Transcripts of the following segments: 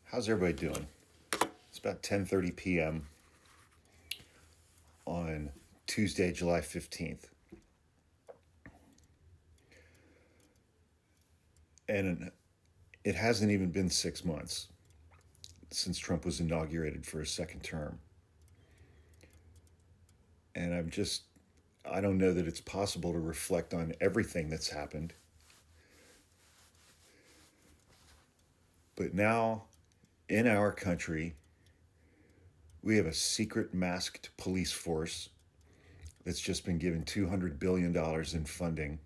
How's everybody doing? It's about 10:30 p.m. on Tuesday, July 15th. And it hasn't even been 6 months since Trump was inaugurated for a second term. And I don't know that it's possible to reflect on everything that's happened. But now, in our country, we have a secret masked police force that's just been given $200 billion in funding,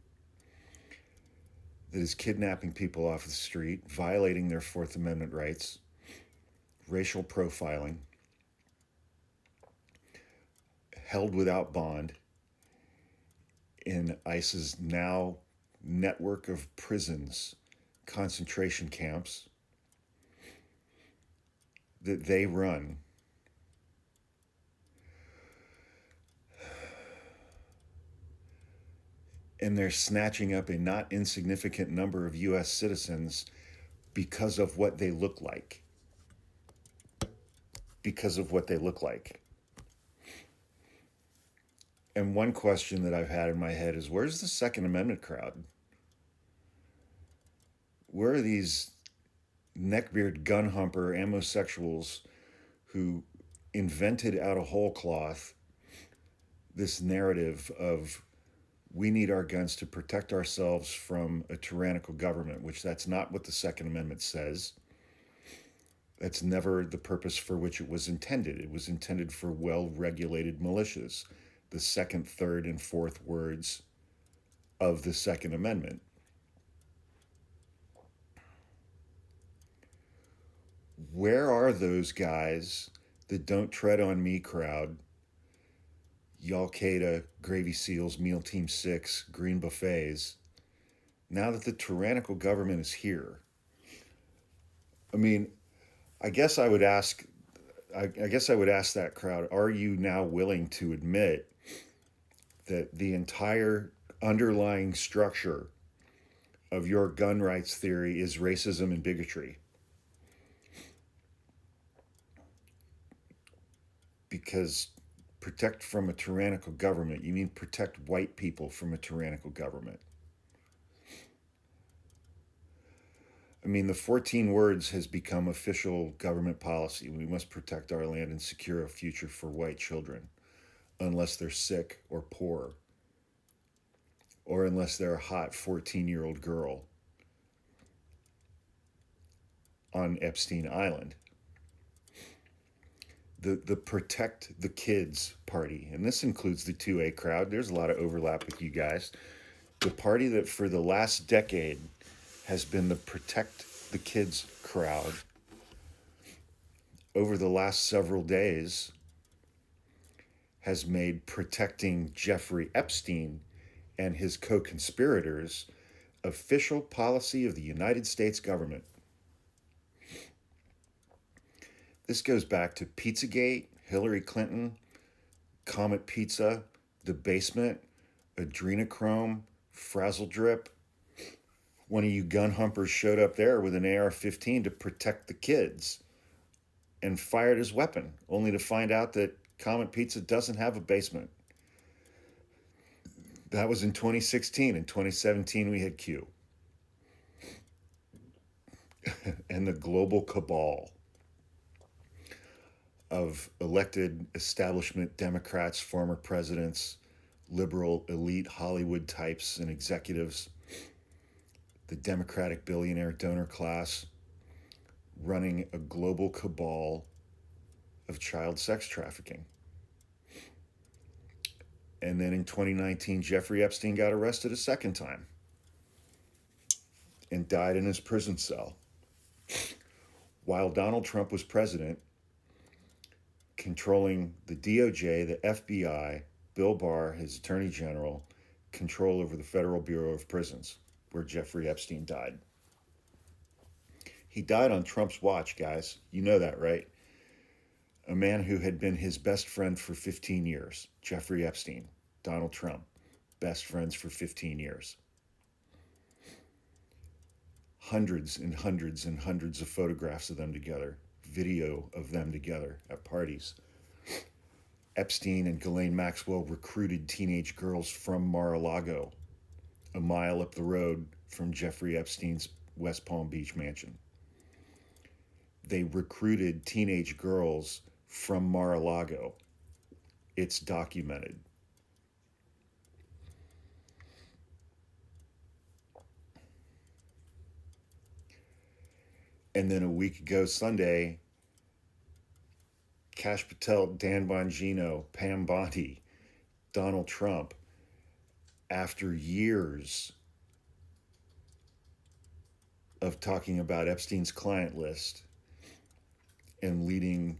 that is kidnapping people off the street, violating their Fourth Amendment rights, racial profiling, held without bond in ICE's now network of prisons, concentration camps that they run. And they're snatching up a not insignificant number of U.S. citizens because of what they look like. Because of what they look like. And one question that I've had in my head is, where's the Second Amendment crowd? Where are these neckbeard gun humper homosexuals who invented out of whole cloth this narrative of we need our guns to protect ourselves from a tyrannical government, which that's not what the Second Amendment says. That's never the purpose for which it was intended. It was intended for well-regulated militias, the second, third, and fourth words of the Second Amendment. Where are those guys that don't tread on me crowd? Al-Qaeda, Gravy Seals, Meal Team 6, Green Buffets, now that the tyrannical government is here. I mean, I guess I would ask that crowd, are you now willing to admit that the entire underlying structure of your gun rights theory is racism and bigotry? Because protect from a tyrannical government, you mean protect white people from a tyrannical government. I mean, the 14 words has become official government policy. We must protect our land and secure a future for white children, unless they're sick or poor, or unless they're a hot 14-year-old girl on Epstein Island. The Protect the Kids party, and this includes the 2A crowd. There's a lot of overlap with you guys. The party that for the last decade has been the Protect the Kids crowd, over the last several days, has made protecting Jeffrey Epstein and his co-conspirators official policy of the United States government. This goes back to Pizzagate, Hillary Clinton, Comet Pizza, The Basement, Adrenochrome, Frazzle Drip. One of you gun humpers showed up there with an AR-15 to protect the kids and fired his weapon, only to find out that Comet Pizza doesn't have a basement. That was in 2016. In 2017, we had Q. And the global cabal of elected establishment Democrats, former presidents, liberal elite Hollywood types and executives, the Democratic billionaire donor class, running a global cabal of child sex trafficking. And then in 2019, Jeffrey Epstein got arrested a second time and died in his prison cell. While Donald Trump was president, controlling the DOJ, the FBI, Bill Barr, his attorney general, control over the Federal Bureau of Prisons, where Jeffrey Epstein died. He died on Trump's watch, guys. You know that, right? A man who had been his best friend for 15 years, Jeffrey Epstein, Donald Trump, best friends for 15 years. hundreds and hundreds and hundreds of photographs of them together, video of them together at parties. Epstein and Ghislaine Maxwell recruited teenage girls from Mar-a-Lago, a mile up the road from Jeffrey Epstein's West Palm Beach mansion. They recruited teenage girls from Mar-a-Lago. It's documented. And then a week ago Sunday, Kash Patel, Dan Bongino, Pam Bondi, Donald Trump, after years of talking about Epstein's client list and leading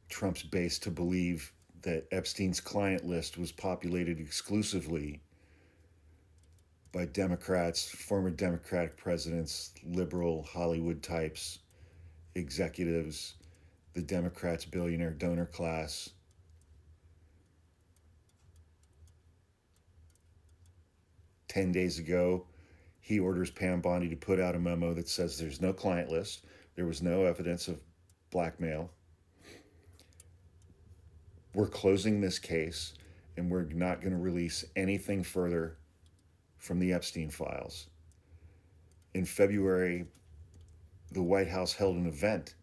Trump's base to believe that Epstein's client list was populated exclusively by Democrats, former Democratic presidents, liberal Hollywood types, executives, the Democrats' billionaire donor class. Ten days ago, he orders Pam Bondi to put out a memo that says there's no client list, there was no evidence of blackmail. We're closing this case, and we're not going to release anything further from the Epstein files. In February, the White House held an event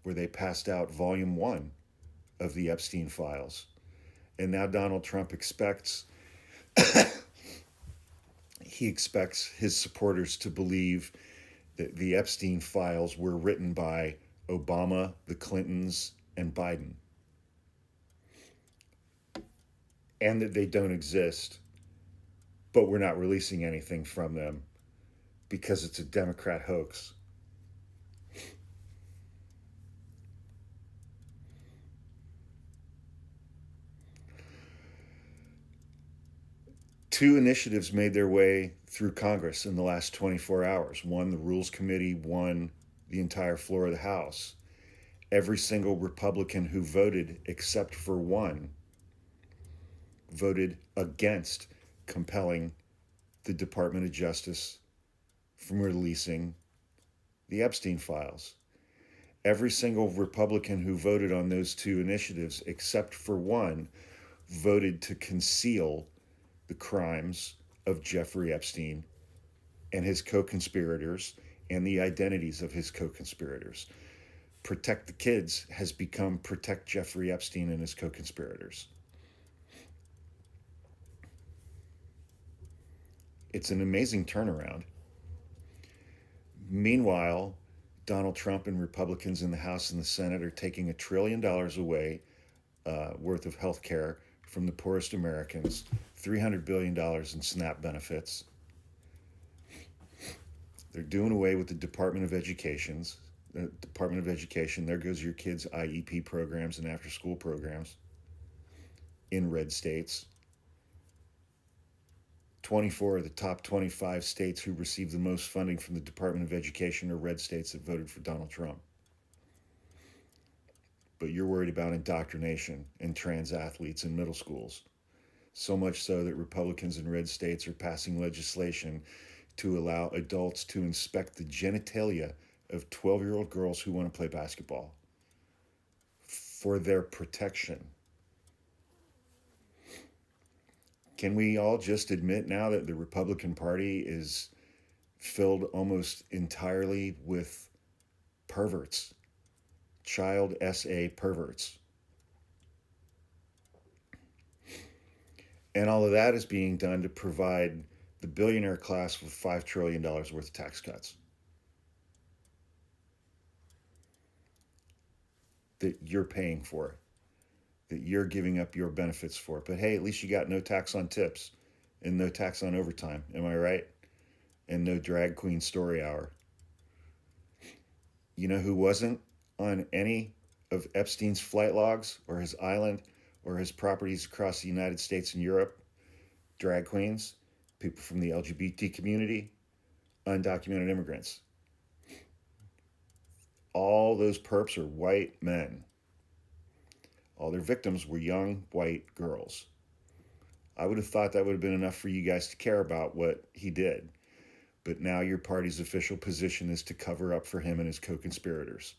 where they passed out Volume 1 of the Epstein files. And now Donald Trump expects his supporters to believe that the Epstein files were written by Obama, the Clintons, and Biden, and that they don't exist, but we're not releasing anything from them because it's a Democrat hoax. Two initiatives made their way through Congress in the last 24 hours. One, the Rules Committee, won the entire floor of the House. Every single Republican who voted, except for one, voted against compelling the Department of Justice from releasing the Epstein files. Every single Republican who voted on those two initiatives, except for one, voted to conceal the crimes of Jeffrey Epstein and his co-conspirators and the identities of his co-conspirators. Protect the Kids has become Protect Jeffrey Epstein and his co-conspirators. It's an amazing turnaround. Meanwhile, Donald Trump and Republicans in the House and the Senate are taking $1 trillion away worth of health care from the poorest Americans, $300 billion in SNAP benefits. They're doing away with the Department of Education. There goes your kids' IEP programs and after-school programs in red states. 24 of the top 25 states who receive the most funding from the Department of Education are red states that voted for Donald Trump. But you're worried about indoctrination and trans athletes in middle schools. So much so that Republicans in red states are passing legislation to allow adults to inspect the genitalia of 12-year-old girls who want to play basketball for their protection. Can we all just admit now that the Republican Party is filled almost entirely with perverts, child SA perverts? And all of that is being done to provide the billionaire class with $5 trillion worth of tax cuts that you're paying for, that you're giving up your benefits for. But hey, at least you got no tax on tips and no tax on overtime. Am I right? And no drag queen story hour. You know who wasn't on any of Epstein's flight logs or his island or his properties across the United States and Europe? Drag queens, people from the LGBT community, undocumented immigrants. All those perps are white men. All their victims were young white girls. I would have thought that would have been enough for you guys to care about what he did. but now your party's official position is to cover up for him and his co-conspirators.